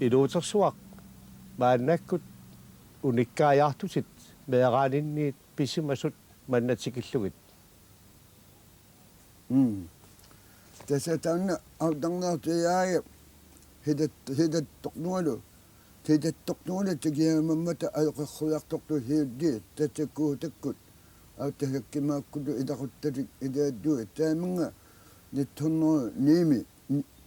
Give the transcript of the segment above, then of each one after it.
iluutersuaq maannakkut unikkaajartusit meeraaninniit pisimasut mannatikillugit Tässä taunna autangautiaaya hidat toqnualu hidat toqnualu tigiamammata alqerruartortu hiuddiit tatakkuutakkut autahakkimaakkullu idaquttatик idaadduit taamanga nittornoo niimi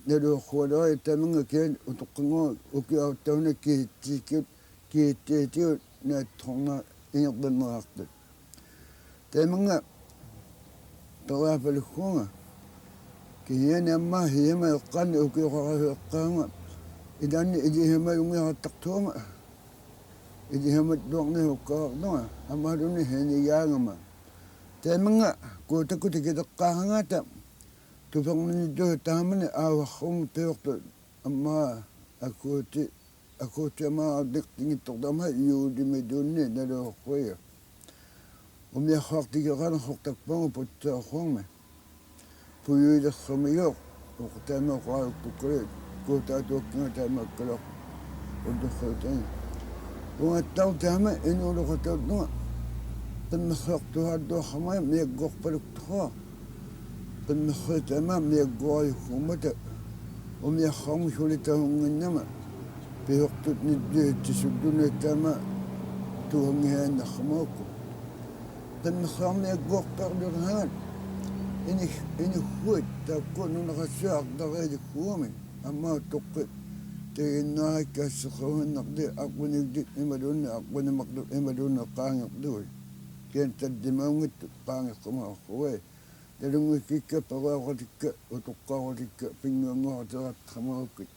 naluuqqualari taamanga kian utoqqangua ukiauttauna kiittiikut kiittiitiut naattorna inerbannerartut taamanga tawaapaluqquunga kihiani amma hiyama eqqaanni ukiuqarahueqqaanga idaanni idihama yungiartartuuma idihama luarni hukkaarnunga amaaluni hiniyaangama taamanga kuutakkuti kiteqqaarangata tuperninittu taamani aawarrumu piortu amma akuuti ama ardiqtingittortama yuulimituunni naluuqquya umiarraartigeqana hortakpangu putsaarruarma puyuilerrumiyoq uqtaamaoqaaruktukkulit kuutaatuakkinga taamakkaloq ulluqquutani ungattau taama inuuluqatautnunga qimmerreertuhaattuarramaya miakkuorpaluktorua qimmerre taama miakkuariuggumata umiarraarmu sulitahunginnama piortut nittisullunet taama tuhangihaannarramaukku qimmerraarmiakkuorparlurhangat ini huat takut nunaqassuaqtariilikkuumi amma toqqi tiginnaarikkaasseqarunnarli aqunigdik imalunni aqunimarlu imalunni qaangerluui kian taddimaungittu qaangeqqumaqquwai talungikkikka peraaqatikka utoqqaarutikka pinguanguarterattramaukkit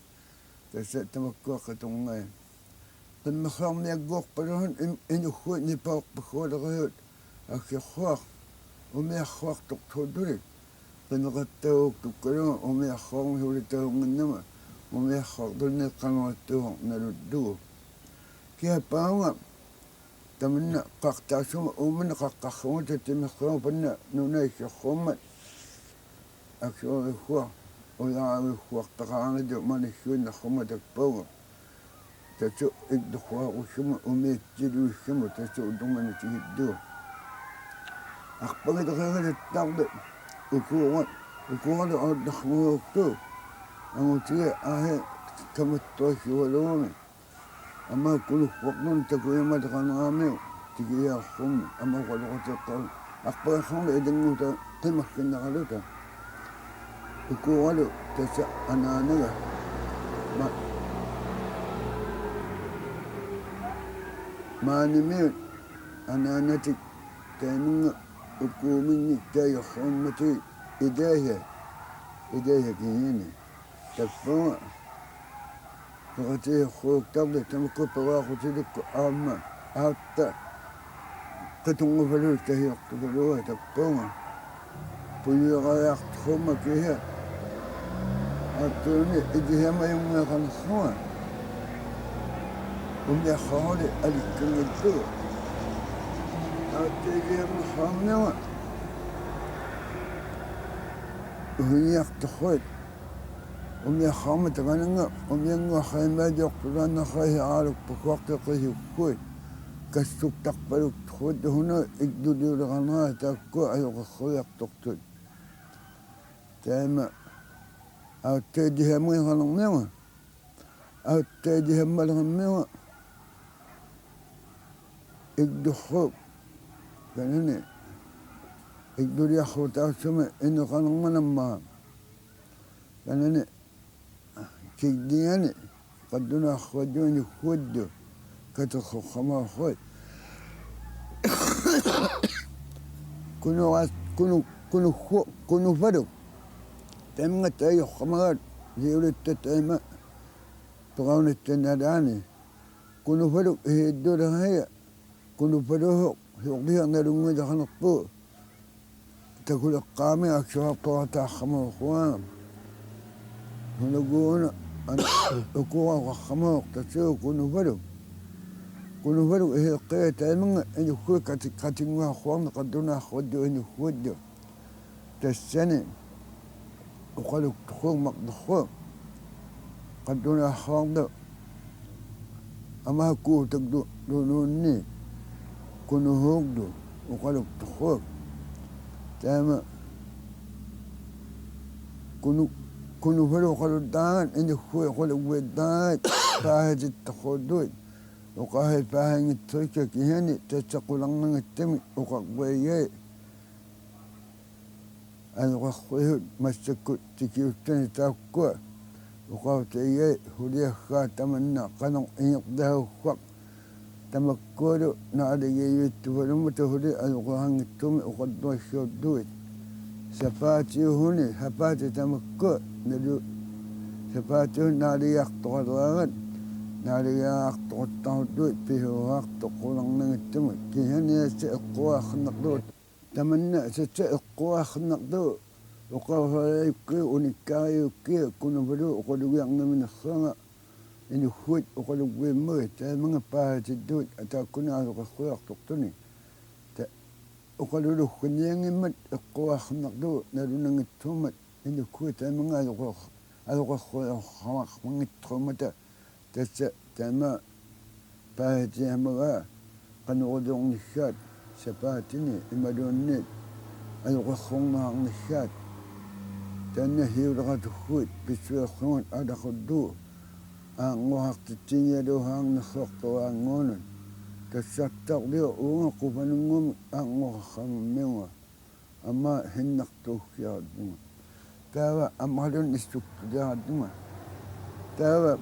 tassa tamakkuaqqatorngai qimmerraarmiakkuorpaluhan ini huat nipaorpaggualeriut аккерруар умиарруартортуутулик qinneqattaguuktukkalunga umiarruarmisulitagungannama umiarruartulneqqanuattugor naluttugu kiappaunga tamanna qartaassuma uumana qaqqarrumata timerruama panna nunaikkerruammat aksuariffuar uyaraaviffuartaqaangatu manissuinnerruma takpauga tatsu iktorruaqussuma umiitsiluissama tatsu utormanitigittugor aqpagiteqegalattarlu ukuugalu auttarmuguuktu angutiga ahe kamattuassualuumi amma kuluffuarnun takuimataqaneraamiu tigiyaarrummi amma qaluqateqqaru aqpagerrarlu ilanguuta qimarkinnaqaluta ukuugalu tassa anaanaga maanimiut anaanatik taanunga ukuuminni taayarruummati idaaha kiyini takpunga qaqatigerruuktarli tamakkuperaaqutilikku aamma aatta qitungufaluk tahiortukalua takpunga puyuqayaarturrumma kiha aattuuni idihamayungeqanerrunga umiarraruli alikkangillugu aattaigihammerraarniuga uhiniartorruit umiarraarma takananga umianguarraimaaliortulaannarraihiaalukpakuarteqihukkuit kassuktarpaluktorruit huna ikduliuleqarnera taakkua ajoqerruiartortut taama aattaidihamuiqanermiuga aattaidihammalermiuga ikdurruuk kanani ikduliarruutaassuma ineqanermanammaa kanani kigdingani qaddunaarruatuini huaddu katerrorramaarruit kunufaluk taimanga taajorramagat liulitta taima peraunittanalaani kunufaluk ihiiddulehaya kunupaluhuq hiuqliarnalunguilaqanerpu takuleqqaami aksuartorataarramaruquaa hunaguuna ukuaqarramaruq tatsuu kunufaluk ihiiqqia taimanga inukkui qatinguarruarni qaddunaarruattu inukkuattu tassani uqaluktorruuk maqtorruuk qaddunaarruarlu ama ku tagdu ni kunu hogdu ukaluk tukhok tama kunu hulu kalu dan ini hui kalu wedan pahajit tukhodui ukahai pahangit tuika kihani tacakulang ng temi ukakwaye ano kakwayo masakut tikiutan itakwa ukaw taye huliya khataman na kanong inyok dahaw kwak tamakodo na aligayit tuwalumuta huli ano kahangit tumi ukadwa syoduit sapati huni hapati tamakko nadu sapati huni naliyak tukalangan naliyak tukatahudut pihuwak tukulang ng tumi kihani sa ikwa khanakdo tamanna sa ikwa khanakdo ukaw ki unikayo ki kunubudu ukadugyak namin khanga ini huit ukadugwe mo ta mga pahatidut ata kuna ukakhuyak tuktuni ukaludu kunyang imat ikwa khanakdo narunang itumat ini huit ta mga ukakhuyak hamak mga itumata tasa tama pahati mga kanukudong nishat sa pahatini imadunit ukakhuang mahang nishat tanya hiudakat huit piswa khungan ada khudu ngohak titinya dohang nakhok angonan tasatak dia unga kupanungum ngoh khammenga ama hinnak tuhya dunga tawa amalun istuk dunga tawa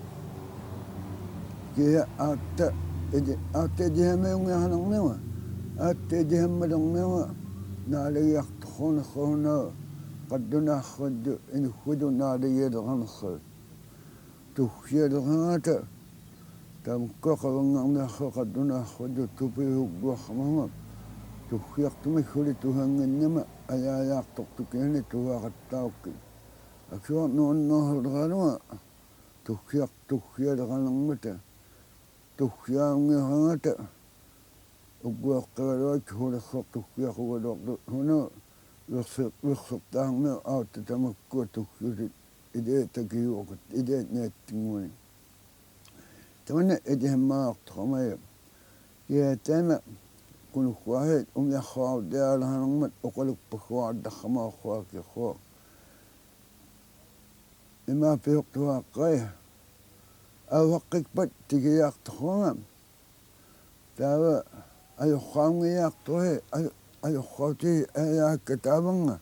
kia ate jehame unga hanang newa ate jehame dong newa nalayak khona قدنا خد إن خدنا على الغنخ تخيل غاتا تم كقرنا قدنا خد تبيه بوخمه تخيل تمشي تهان النما أيا يقطق تكين تواقع تاوك أكثر نوع الغنوة تخيل غنمته تخيل غاتا وقوقرات هو الخط تخيل هو هنا وخصب تاعنا أو تتمكن تخيل إذا تجيوك إذا نتمون تمنى إذا ما أقترمي يا تما كل واحد يخاف دار هنمت أقولك بخوا دخما خواك يخوا لما في وقت واقعه أو وقت بد تجي يقترم ترى أي خام يقتره أي خوتي أي كتابنا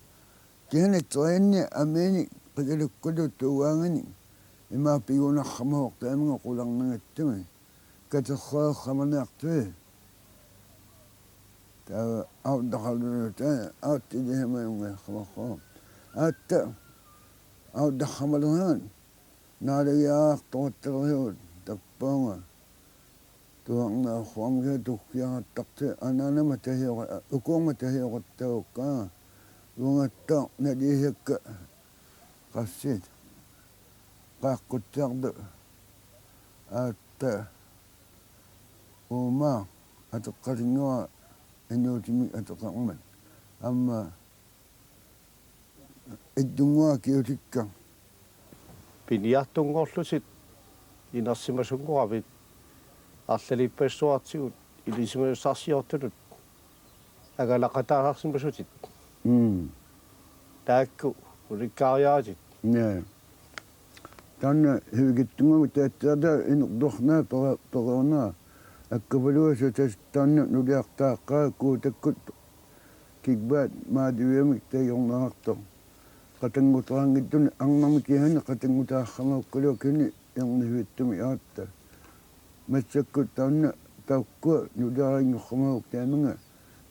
كهنة تغني أميني قدر كده تواني إما بيونا خما وقت أمنا قولنا نتمي كتخال خمنا يقتوه تا أو دخلنا تاني أو تجيه ما يوم خما خام أو دخلنا ناري ياق توتره تقبنا تونا خوانجه توكيا تقتي أنا نمتهي أكون متهي قتوكا ونتا نديهك قصيد قاقتقد أت وما أتقرنوا إنه تمي أتقمن أما الدنيا كيوتك Piniahtungollusit inassimasunguavit allalippassuartigut ilisimassarsiortunut agalaqataararsimassutit taakku ulikkaariaatit نعم كان هيجتمع تتدا إن ضخنا بغنا الكبلوس تستنى نوديك تاقا كوتكت كيبات ما ديومك تيون ناقطو قتنغو ترانجدون أنم كيهن قتنغو تاخما كلو كني ينهيتم ياتا مسكو تانا تاكو نودارين خما وكتامنا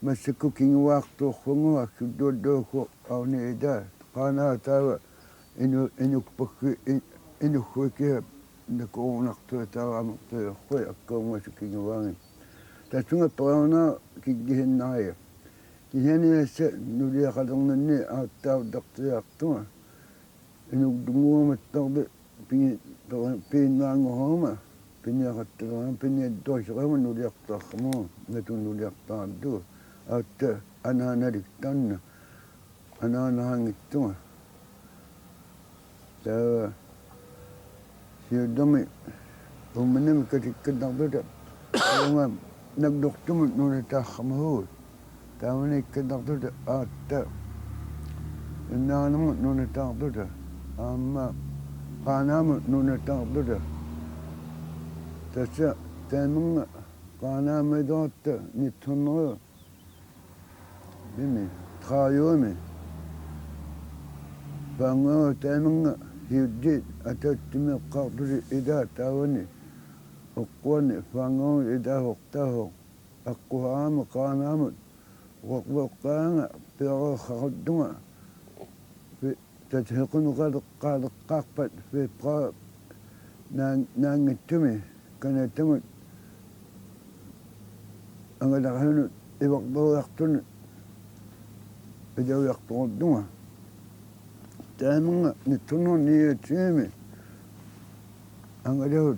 مسكو كين واقتو خما كدو دوخو أو نيدا قانا تاوا إنو بكي إنو خوكي نكو نقطو تاوا مقتو خوي أكو مسكين واني تاسونا برانا كي جهن نايا كيهن يسا نودي قدرنا أتاو دقتو يقتو إنو دموه متقضي بين نانغو هما بين يقتلون بين يدوش غير نودي يقتخمو نتو نودي يقتادو أت أنا نريك تانا أنا نهانجتو تا سيدمي Umanim kadikadakduda. Taunga nagdoktumut nuna takhamahud. Tauni kadakduda atta. Nanamut nuna takduda. Amma qanamut nuna takduda. Tasa tamunga qanamidota nitunno. Bimi thayomi. Bango tamunga hiudit atatimi qadri ida tawani. Uqwani bango ida huqtaho. Aquham qanamut. Waqwaqanga pero khadunga. Tathikun qad qaqpat fi qa nangitumi kanatamut angalahanu iwaqdo yaqtun idaw yaqtudunga tamunga nituno ni timi angalahu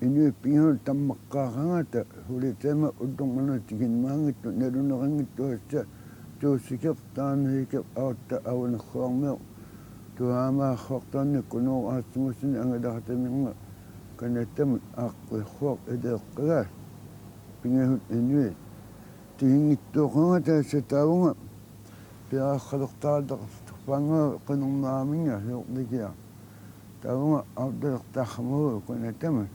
ini pinhon tamakkaangata huli tema udungana tigin mangit nerunangit to sikap tan hikap auta awan khongmel to ama khoktan kuno asmusin angadahataminga kanatam aqwi khok edaqlas pinhon ini tingit to khangata setawunga pia khalqtada fanga qanum naminga yoqdikia tawunga auta takhmu kanatam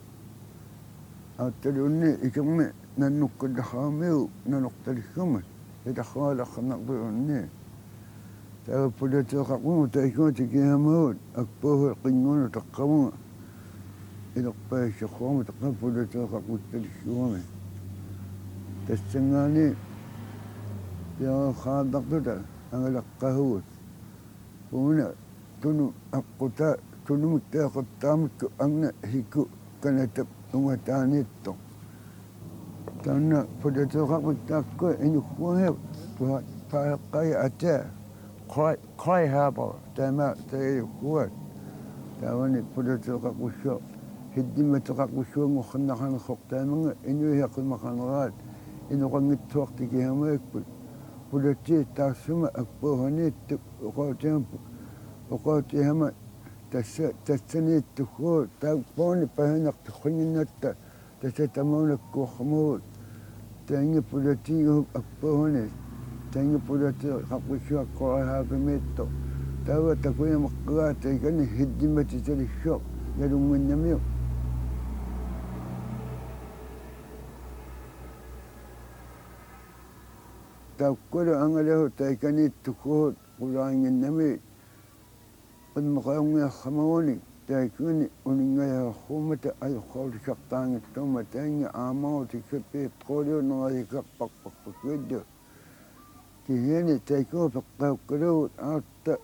Ataluni ikame nanukadahamiu nanuktalikumat idakhala khanaquni tawa pudatu qaqmu taikun tikihamut akpoh qingun taqamu idaqpa shakhum taqapudatu qaquttalikumat tasangani ya khadaqtuta angalaqahut una tunu aquta tunu taqattamut anna hiku kanatap Tungatanito. Tana pudatu qaquttakku inukuhep paqay ata cry harbor tama tayukuat tawani pudatu qaqusho hiddimatu qaqusho mukhannaqan khoqtamanga inu yaqmaqanrat inu qangittuaqtikihamak pudati tasuma akpohanit uqotihama tassani tukho taqponi pahanak tukhinnatta tasatamonak kukhmut tangi pudati akpohone tangi pudati qaqusho qohaqimitto tawa takuya maqqata ikani hiddimati talisho yalunginnamiyo takkulu angalahu taikani tukho qulaanginnami قد مقاومة خموني تاكوني ونيا خومة أي خول شقطان التومة تاني عماو تكبي تقولي ونغاي كبق بكويدو كيهاني تاكو بقاو كلو أوتا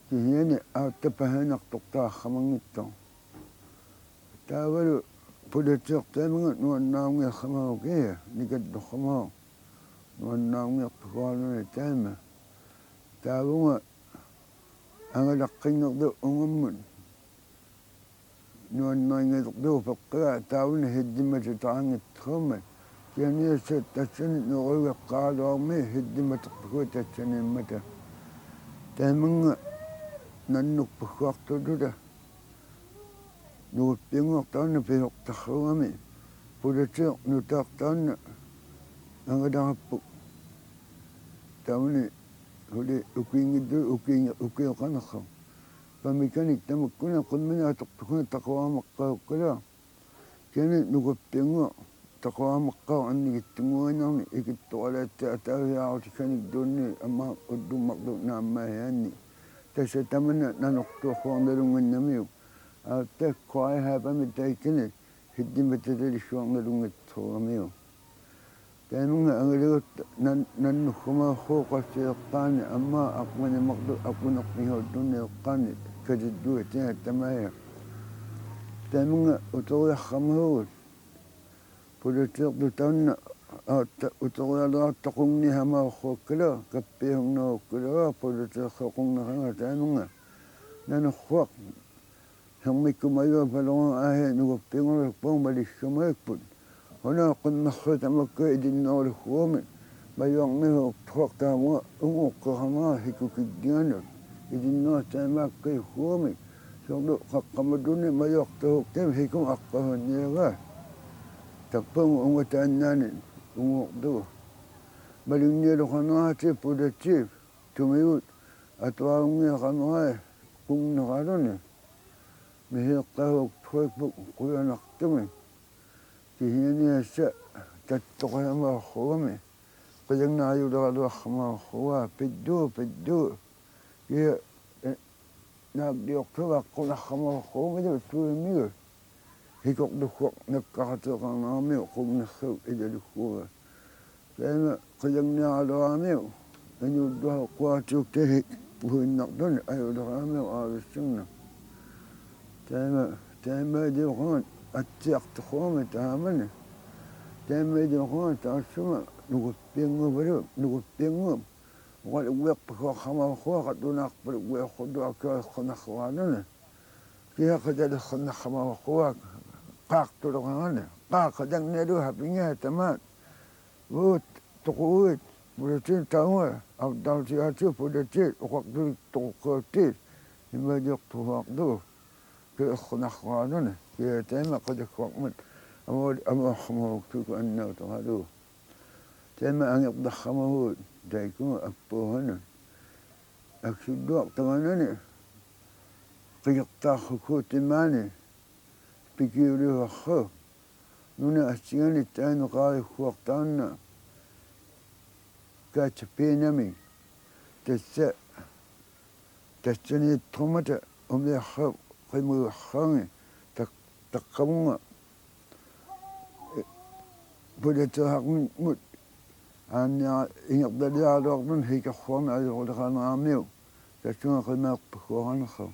كيهاني أوتا بهانق تقطع خمونيتو تاولو بودتوق تامن نواناومي خماو كيه نقد خماو نواناومي قفالوني تامة تاولو angalaqqinngerdu ungammun nuannaingeddu faqqa taawun hiddimatu taangittruma kianiassa tatsani nuruiqqaaluarmi hiddimateqpuku tatsanimmata taamanga nannukpagguartuluta nuutpiunguartaanna pihuqtarruami pulatiq nutaartaanna angalarappu taawuni huli ukiinqanaqqa pamikanik tamakkuna qunmina toqtukuna taqwaamaqqaukkala kiani nukappiunga taqwaamaqqau annigittunguanarni ikittuqalatta ataaviaarutikkanik duunni amma uddummartu naammahianni tassa tamana nanortuarruarnalunginnamiu aatta qoaihaapami taikkani hiddimatatalissuarnalungittuaramiu tamunga angaligut nannukhuma khuqassiiqqaani amma aqmanimartu aqunaqmihuuttunniiqqaani kadidduutia tamaya tamunga utoriarramahugut pulutiiqtu taunna utorialeraartaqungnihamaorruukkala kappiihungnuukkala pulutiiqqaqungnaqanga tamunga nanorruaq hermikkumayua palorun aahi nuguppingorukpuung malissumaikput Hona qunnerru tamakku idinnerluhuumi mayuarnihu tuaqtaamua unguqqaranaa hikukiggianut idinner taamaakkai huumi Soalnya kamaduni mayok tuh tem hikum akpahan niaga. Takpang ungatan nani ungok tuh. Malingnya lo kanwati pudatif. Tumiyut atau angnya kanwai kung nakarone. Mihik kahok phoik kuya naktumi. Kihini asa tatokaya mahawami. Kayang nayo dakalwa kamahawa. Peddo. Kaya nagdiok tuh ako nakamahawa. Medyo tuloy miyo. Hikok dukok nagkakatakang namin kung nakaw idalukura. Kaya kayang nakalawa Anyo doha kuatuk tehik puhin nakdon ayo dakamyo awising na. Tema di kon atiak tukome taman. Tema di kon tasuma nugut pingu. Wal wek pa kama ko katunak per wek khodo akal khona khwana. Kaya kada khona khama ko qaq to ngane. Qaq kadang nedu hapinya tamat. Wut tukuit Budatin tahu abdal siatu budatin waktu tokotit imajak waktu ke khonakhanan ke tema kada khokmat ama waktu ko anna tawadu tema angak dakhamu daiku apohana aksudok tanganane qiyaqta khutimani pikiri wakho nuna asyani tan qali waqtana Kachapinami, Tessani Tomata, the Himu Hangi, Takamunga, put it to Hakmut, and in the Yardogman, he can form as old Hanamil, the Tunaka Puhanho.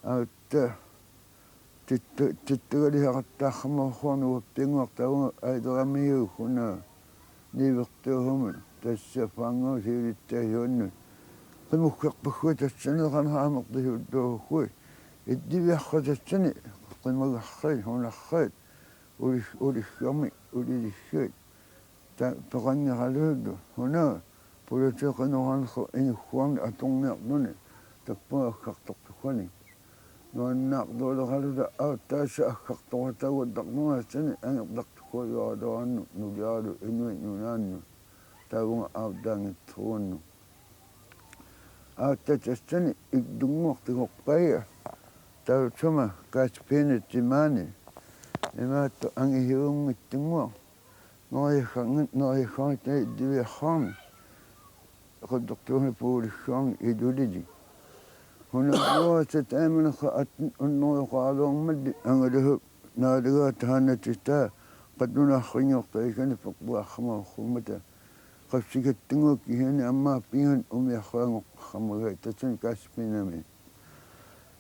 Out there, Tituri Takamo Hono, Ping of the Idolamiu, who know, never to woman. Tessafanga hiri tehonu. Kamu kekbukut tsene kan hamak dihudo hui. Iddi biakhat tsene kamu khayl hona khayl. Uri kami uri dishit. Ta paganya haludo. Hona pulite kanu han kho in khuang atong nak nune. Takpa khaktok khani. No nak do lo haludo auta sha khaktok ta wadak no tsene an dak ko yo do an nu yado inu nunanu. Tawang abdang tuon. Ata tsani igdungok tingok kaya. Taw chuma kaspene timani. Ema to ang ihung tingok. Noi khang te diwe khang. Ko doktor ne puri khang idulidi. Hona yo tsamen kha at no qalong mad ang de na de tahana tita. Qaduna khanyok tay kan fakwa khama khumata. Kapsikat tengok ini amma pihan khang khamga tatun kaspinami.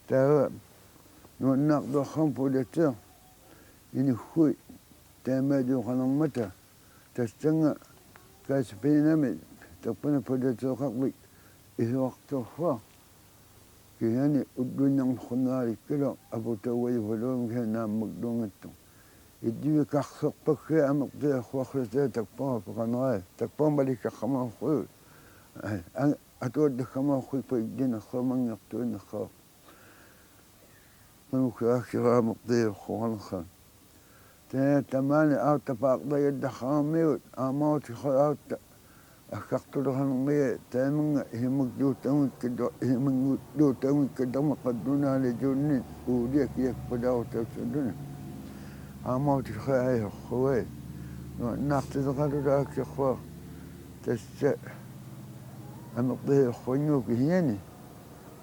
Tawa no nak do kham podeta ini hui tema do khanang mata tastanga kaspinami tapana podeta khakwi is waktu fa kini udunang khunari kilo abu tawai volum kana magdongato Iddi kakhsok pakhe amak de khwakhre takpa pakanai takpa balik khama khu atod khama khu pa din khamang yakto na kha nu khira amak de khwan kha te tamani out tapak da yad khami amot khat akhakto han me tamang himuk du tam kido himuk du tam kido qaduna le junni udiak yak padaw tafsuduna Amot khay khoy no nakte zakaru dak khwa tesse amqde khonyu kiyani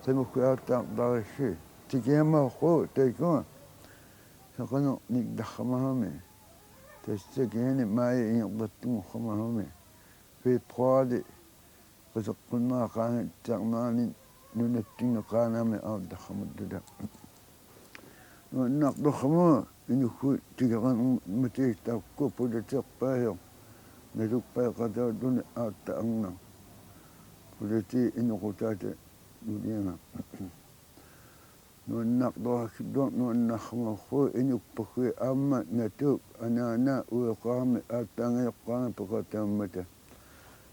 temu khata dashi tikema kho teko sakano nik dakhmahame tesse kiyani mai yaqtu khmahame fi prade qazqna qan taqnani nunatin qaname ad dakhmudda no nakdo khma ini khu tigaan mati ta ko pada cepa yo neduk pa kata dun ata angna pada ti ino kota te dunia no nak do hidon no nak khu ini pakwe amma natuk ana uqam atang yaqan pakata mata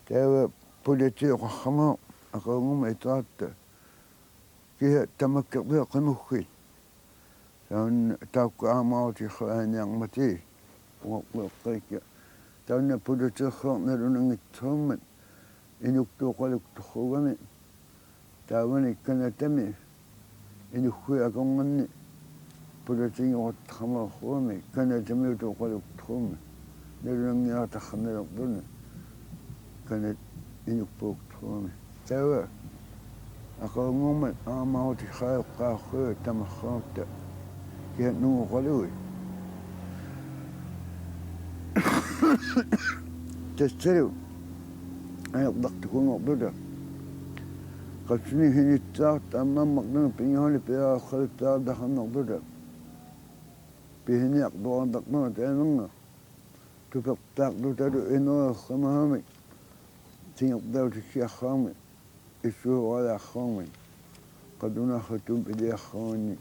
tawa pada ti khama akangum itat kia tamakkia qimuggi taun taukka amaoti khaaniang mati uqqiqqa taunna puluterrornerunangitsuummat inuktuuqaluktorrugami taavani kanatami inuggi akornganni pulutingoqattamarruumi kanatami utuuqaluktorrumi nalunangiartarnerlertuni kanat inukpuuktorrumi taava aqaungummat aamauti khaaqqaarruu tamarraarta kia nuuqalui tassalu ayaqdartukunngorluta qatsuni hinitsaart ammammaqnuna pingaali piaaqqalutaardarnerluta pihiniaqtuartarnuna taananga tupertaaqlutalu inuerramahami tingertautissiarraami исsuuqалааррарми qadunarratum iliarrarni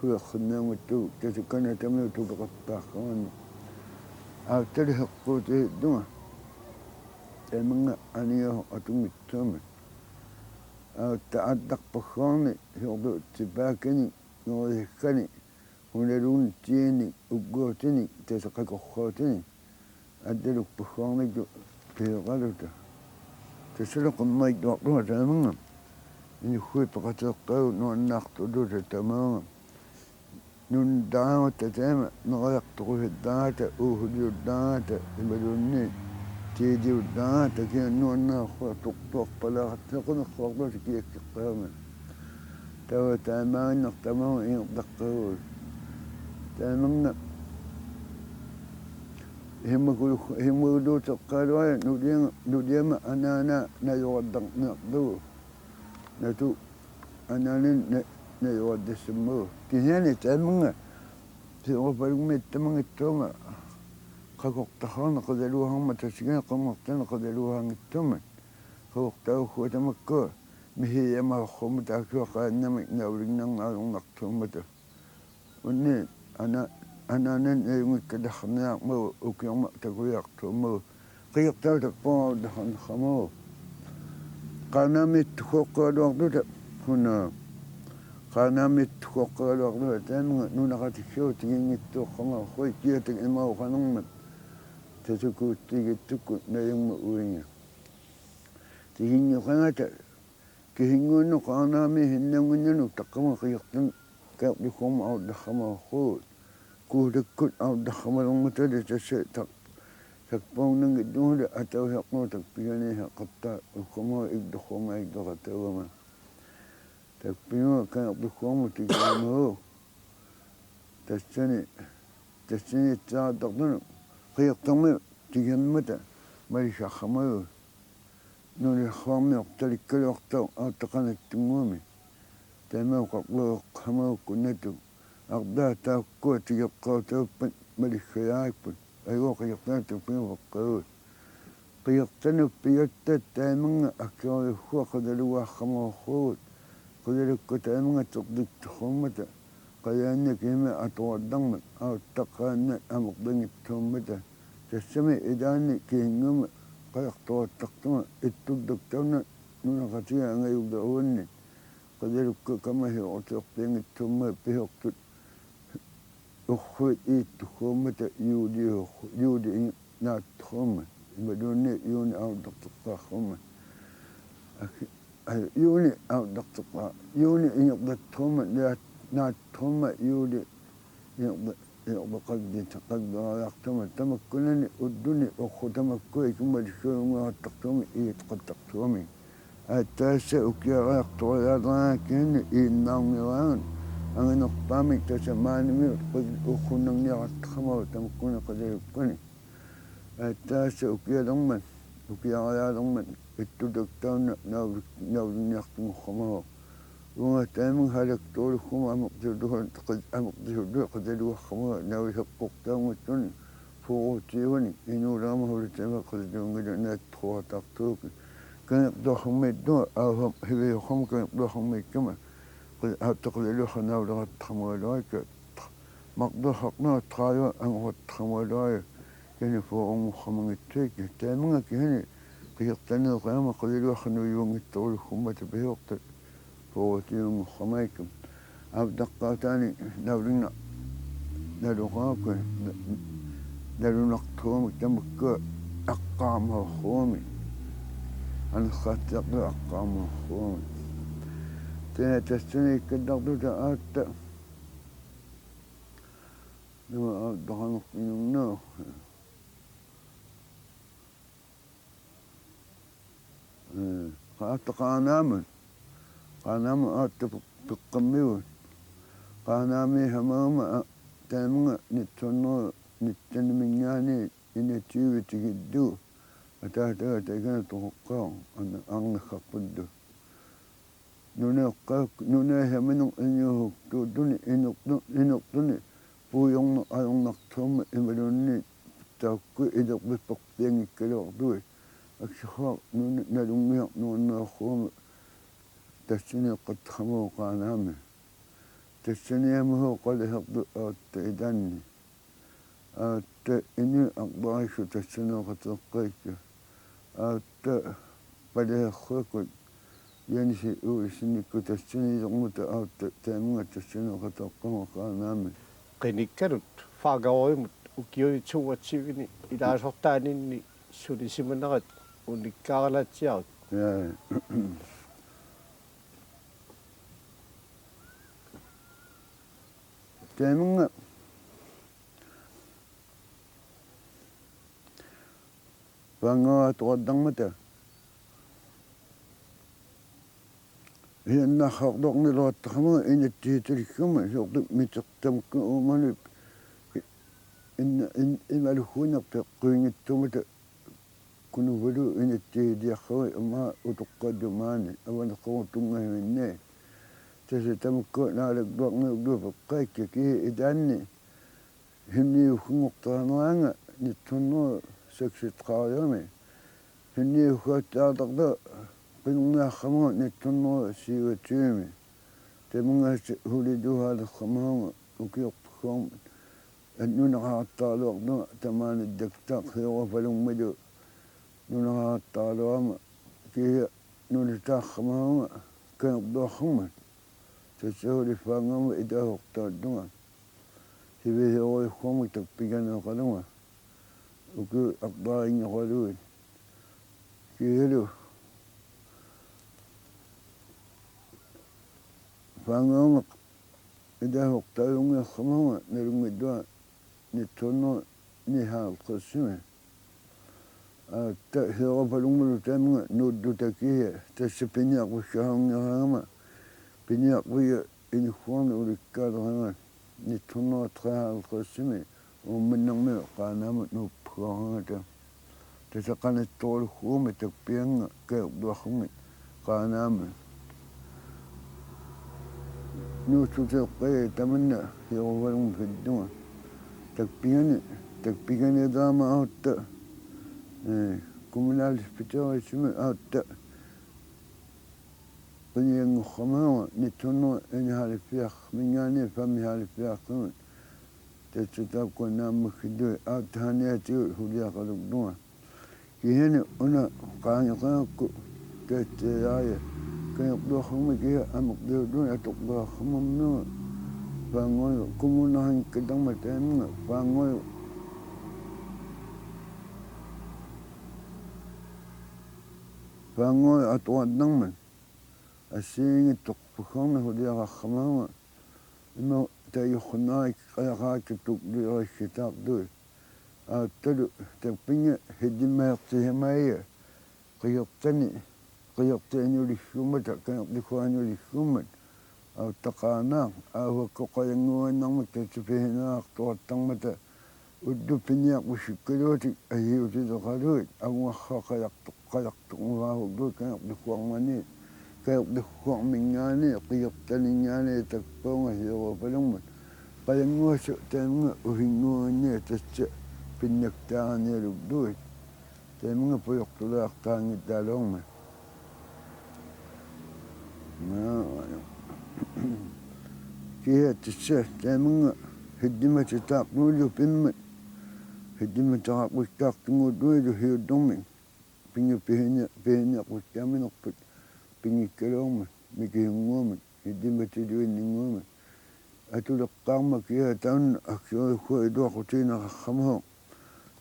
huerrinnaamuttu tasukana tamiu tupeqartaarrarni aattali heqquutiittunga tamanga aniyo atungitsuumi aatta aattaqparraarni hiorlu tipaakani ngorikkani hunaluuni tiini ugguutini tasaqakorrautini aatalukparraarnitu piiqaluta tasala qimmaittuarlunga taamanga inuggi paqateeqqau nuannaartuluta tamaanga nun taamatta taama neqayartoqusittaangata uuhuliuttaangata imaluunni tiiliuttaangata kia nuannaarrua tuqtuarpalaaqatteqonerruarluta kiakkiqqaama tawa taamaannertamaanga ingertaqqaguut taamanga himmaguuluuteqqaaluaya nuliama anaana nayoqattarniarlugu natu anaanin nayoqattassammugu kisiani taamanga siuqapalugmiit tamangittuunga qaqortarraarna qadaluuharma tassigana qammartana qadaluuhaangittumat qaqortaaguggua tamakkua mihiiamaarrumma taaksuaqaannami naulinnarnaalornartuummata unni anaanan ayungikkatarniaarmagu ukiorma takuiartuummagu qiiqtautakpuangautarnerramagu qaanaamiittuqoqqaaluarluta huna qaanaamiittuqoqqaaluarluta taamanga nunaqatikkiu tigiingittuuqqamarrui kiatak imauqanermat tasukuuttigittukku nayungma uinga tigingiqangata kihinguunnu qaanaami hinnangunnanu taqqama qiiqtan kaaqlikkorma auttarramarruut kuutakkut auttarramalormatali tassa takpaunangittuula atauhiaqnuutakpigani heqqattaa ukkamua iktorruma iktoqatauama takpinua kaaqlikkorma tigiamagu tassani itsaaqattartunu qiiqtarmi tigiammata malisarramagu nuliarruarmiortalikkaluartau aattaqanattunguumi taamau qaqluuqqamagukkуннату ardаа taakkua tigeqqautauppat maliggalaaripпут ayuo qiiqtaanatuppiupeqqaguut qiiqtanuk piyattat taamanga akkioriuggua qadaluaarramorrugut qadalukku taamanga tertiktorrummata qayaanna kima atuartarmat auttaqqaanna ameqtangitsuummata tassami ilaanni kiinguma qayartuattartuma ittultaktauna nunaqatiga angayullaruunni qadalukku kamahiortiorpiangitsuumma pihiortut urruit iittukkuummata yuuli naattorrumma imaluunni yuuni auttarteqqaarrumma yuuni auttarteqqaa yuuni ingertattorrumma naattorrumma yuuli iordeqaggitaqaggaraartuma tamakkunani udduni orru tamakkui kummalikkuunguarattartumi iitqattartuami aattaassa ukiaraartoriaataraakkianni iinnaarniraangan anganerpaamik tasamaanimiut urrunnerniarattarramagu tamakkuna qadalukkuni aattaassa ukiarayaalermat ittutaktaunna naulinniartungorramagu unga taamang halaktuulugguma ameqtisullu qadaluarramagu nauliseqqortaunguttuni furuutiivani inuulaamahulutama qadaluungilu naatruatartuuki kaneqtuarrumiittua auham hiviorram kaneqtuarrumiikkama aattaqadaluarranaulerattarramaluarikka maqtuarrarnaa traayua angorattarramaluaria kani fuorungorramangitsuikki taamanga kihani qiiqtaneeqaama qadaluarranuyuungittoruluggummata pihiortat puutiungorramaikum autaqqaataani naulina naluqaakui nalunartuumik tamukka aqqaamahorruumi anerraatiaqlu aqqaamahorruumi tena tassuni ikkallartuta aatta numa aattaqanertinunnaaq qaattaqaanaamun qaanaama aatta piqqammigut qaanaami hamaama taamunga nitsunnera nittaniminngaani inatiuvitigiddu ataataga taigana toqoqqaaq arnerrarputtu nuneehaminu inuhuktuutuni inertuni puujorner ajornartuuma imalunni taakku ilerpipperpiangikkaluartui аксихаа налунгиар нуаннеерруuma тассинеэкъаттахамуу qaaнаами тассаниамуу qalihерту аатта илаанни аатта ини арбарису тассанеэқатеэққаикка аатта палиеррукут яниси уисинникку тассанилермута аатта таамунга тассанеэқатеэққамуу qaaнаами qinikkanut faagaruimut ukiuituatsivini ilaasortaaninni sulisimanerat unikkaaralatsiarit taamunga pangaatuqattarmata hiannarxartorniluattaqamuga inattiitulikkuma soortu miteqtamukku uumani imalugguunerpe quingittumata kunuvulu inattiiliarrui ama utoqqalumaani avaneqqurutungahiminne tasa tamukku naalakluarniulluupeqqaikka kii ilaanni hinniuggungortaraneranga nitsunnera saksitqaariami hinniuggaataatarta qinerniarramuga nitsunnera siivatiimi tamungaasi huliluhaalerramaunga ukiorpagguarma annunaqaattaaluarnua tamaaniddaktaq hiorapalummilu nunaqaattaaluama kia nunitaarramaunga kanerluarrumat tassahuliffaangama ilaahortaallunga hivihioruyuqqormik takpiganeeqalunga uku aqpaaringeqaluit kihalu faangaama ilaahortaallungeerramaunga nalungillua nitsunnera nihaaqassimi aatta hiorapalungmalu taamunga nuullutakiya tassapiniaqussahaungerangama piniaqviga inugguarni ulikkaaleranga nitsunnera trihaaqassimi uumminnarmi qaanaamut nuuppuarangata tasaqanittorulugguumi takpianga kaerluarrumit qaanaami nuutsuteeqqaya tamanna hiorapalungma fillunga takpiganilaama aatta kommunaalspitaarisimi aatta qiniangorramaunga nitsunnera inihaalippiaq mingaani fammihaalipiaqqagut tatsutaapku naammakkillui aattahaniatigu huliaqalukluga kihani una qaangeqaakku taatsayaaya kanerluarrumi kiha ameqliuluni atoqluarramamnuga paangoyu kommunarangikkattarma taamunga paangoyu atuqattarman ассиингиттоқпуггорна хулиақаррамаама има таиорнарик қаяқааккук лиорисситаартуи аатталу таппинга хидиммаертихамаия қиертаниулиссуммата канерлихуаниулиссуммат ааттақаанаа ааваккоқаянгуаннармак татсупихинаартуаттармата уддуппиниақуссуккалуутик агиутилеқалуит агуархақаяртоққаяртоқмаваагуллуут канерлихуармани kaerluqquarmingaani qiyortalingaani takpaunga hiorapalungmat qayanguassu taamunga uhinguunnia tassa pinnaktaarannialukluit taamunga pujortulaartaangittaaloorma kiha tassa taamunga hiddimatitaaqnuullu pimmat hiddimataqaqqustaartunguulluilu hiullormi pinga pihiniaqqustaaminerput pingikkaluorma mikihunguumat idimatiluinninguumat atuleqqaarmakia taun aksuukhua iluaqutiinaqarramuq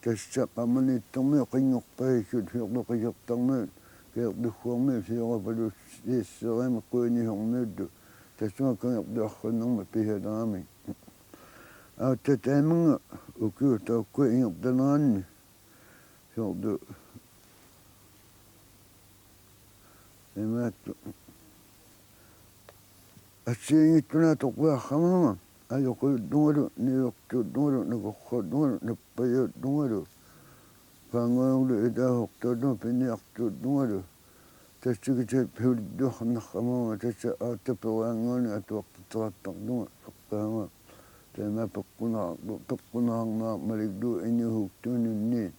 tassa qammaniittormi qinngorpaissut hiorluqisartarmiut kiorlugguarmiut siorapalus iisseriami quinihormiuttu tassunga kangertuarrunnerma pihaleraami taamanga ukiu taukkua ingertanaranni siorlu imaattu ассиингиттуна тоқуаррамама алоқуутнугалу ниуортуутнугалу накорраутнугалу наппаюутнугалу паангуагулу илаахортуутнуга пиниартуутнугалу тассигитаат пиулиддуарнаррамама тасса ааттаперуангуани атуартитераттарнуга эққаама таама пеққунаарнаа малиглу иниухуктуунунни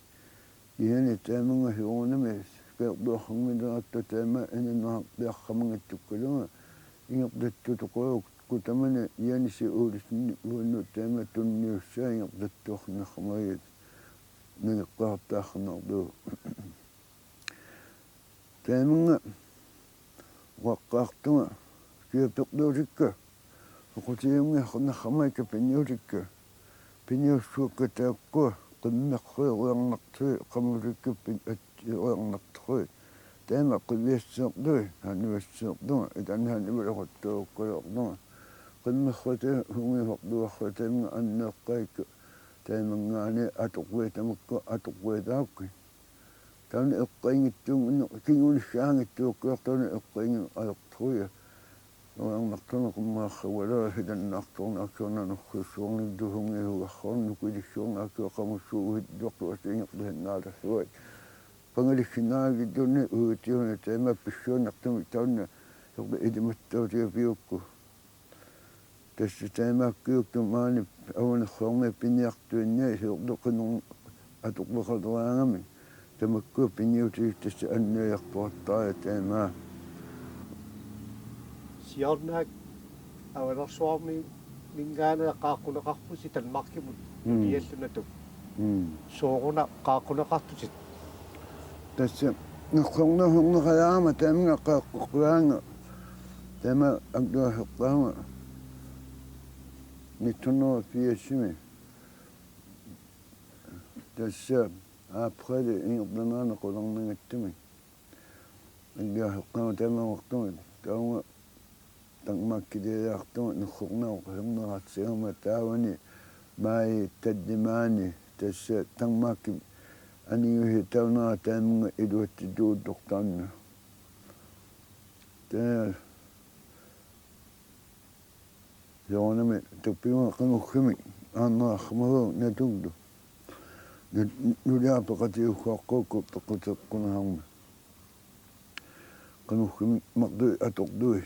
иани тааманга хиорунами пеэрдуаррмилератта таама инаннаа пиаррамангаттуккалуга ингердаттутоқурук кутамана яниси уулисни уунну таама тунниуссаа ингердаттуарнармагит нагеққартаарнарлу тааманга уаққаартуга киапеқлуусикка оқутиумги харнаррамайка пинниусикка пинниуссуукка тааккуа qimmeqqiuruarnartui qamulukkuppin attiuruarnartui taama qivviassеerlui hanuassеerluga itanhaanimulequttuuqquluorluga qimmerruta hungiuorluarru taamga anneeqqaikku taamangaani atoqquitamakku atoqquitaakki taana eqqaingittuun kingulissaangittuukkuartuuna eqqaingin alertruya уарнартуна qummaarrawala hilannaartornaaksuornanurrussuornillu hungihugarrornu kuilissuornaakkuaqamussuu hittuartu asiingerluhannaalassua pangalikkinaagittuni uutiuna taama pissuunartumi taunna sorlu ilimattautiapiukku tassa taamaakkiuktu maani awanerruarmi piniartuinnia sorlu qinur atoqleqaleraangami tamakkua piniutigit tassa anniajartuartaaya taamaa siornaak awalersuarmi ningaana qaaqquneqarpusi talmarkimut iallunatuk sooruna qaaqquneqartusit tässä naqornernerqalaama taamga qaaqqoqquaanga taama aqtuaheqqaanga nittunerfiassimi tässä aaprali ingertanaana qulerningattumi aqtuaheqqaanga taamawaqtumi taunga tangmakkidiaartuga nerrornauqerneraatsiama taawani maai taddimaani tässä tangmakki aniuhi taunaa taamga iluattituuttortaanna taa yoonami tappiunga qanguggami aannerarmaru natuglu nuliapeqatiukkuaqqukku peqquteqqunarma qanguggami maqtui atortui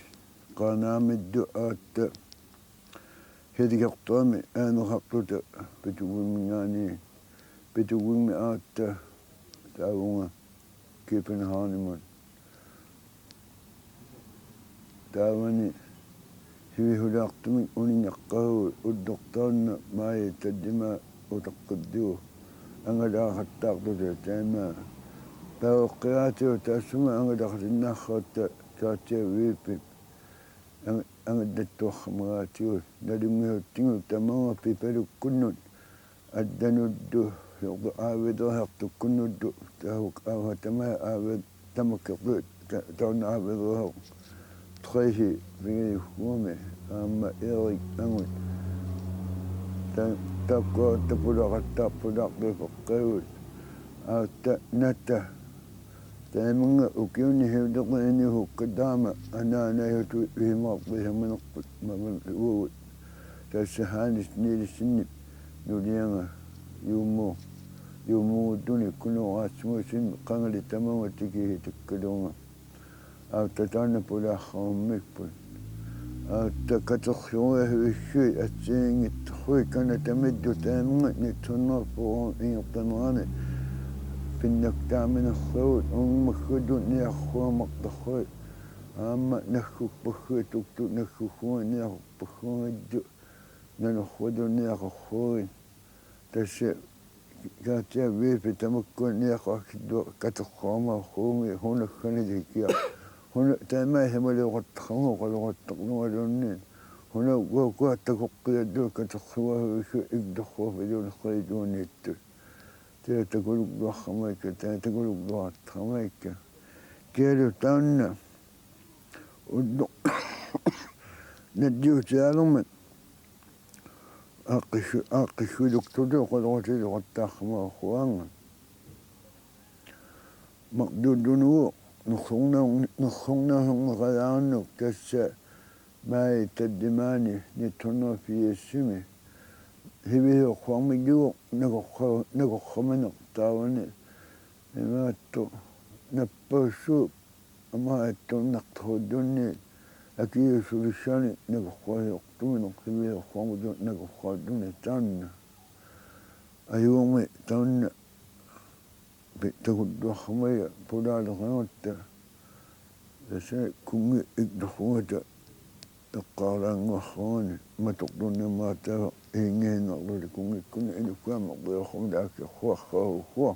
qaanaamiddu aatta hediqartuami aanerartuta pituguimmingaani pitugimmi aatta taavunga Københavnimun taavani hivihuliartumik uningaqqagu uddortaanna maai taddima utaqqiddiu angalaaqattaartuta taama paoqqiaatiu taassuma angalaqasinnaarraatta taatsia viippi angaddattuarramagaatigu nalungiuttigu tamanga pipalukkunnut addanuddu yordu aaviderhertukkunnuddu taahuk aavatamaya aavet tamakkerlu tauna aaviderher treihi vigayuhguami aamma Erik angut takkua tapulaqattaarpulaarlupeqqagut aatta natta taamanga ukiuni hiuleqinihukkataama anaanayutu ihimarpihamanерпут маман уут тасса хаанис нилиссиннит нулианга юумууттуни кунуаатсмуусин qangali tamanga tikihi tukkalunga aatta taana pulaarramikput aatta katerluga huissui atsiingitterrui kana tamiddu taamanga nitsunnerpurum ingertanerani pinnaktaaminerruut ungmaggutun niarruamartarrui aamma naggukpagguit tuktu naggugguga niarpaggugattu nanorrutun niaqorruit tässä kaatsia viipi tamakkua niaqoakkittu katerruamarruumi hunakkanitikia هنا تما هم اللي قطخمو قالوا قطقنوا لونين هنا وقوة تقوى دوك تخوه شو يدخوه بدون خيدون يت تقول بخميك تقول بخميك كيلو تانا ودو نديو تعلم أقش دكتور قالوا تيجي قطخمو خوان مقدودونو نخونا هم غيانو كسا ما يتدماني نتونو في السمي هبه خوامي جو نغخ من اقتاوني ما تو نبشو ما تو نقتودوني أكيد سلشاني نغخ يقتوني هبه خوامي جو نغخ دوني تان أيومي تان بتقول خمية بولا لغنوت بس كوني إدخوته القارن وخواني ما تقولون ما تا إنجيل نقول لكم كن إنه كان مقبل خم ذاك خو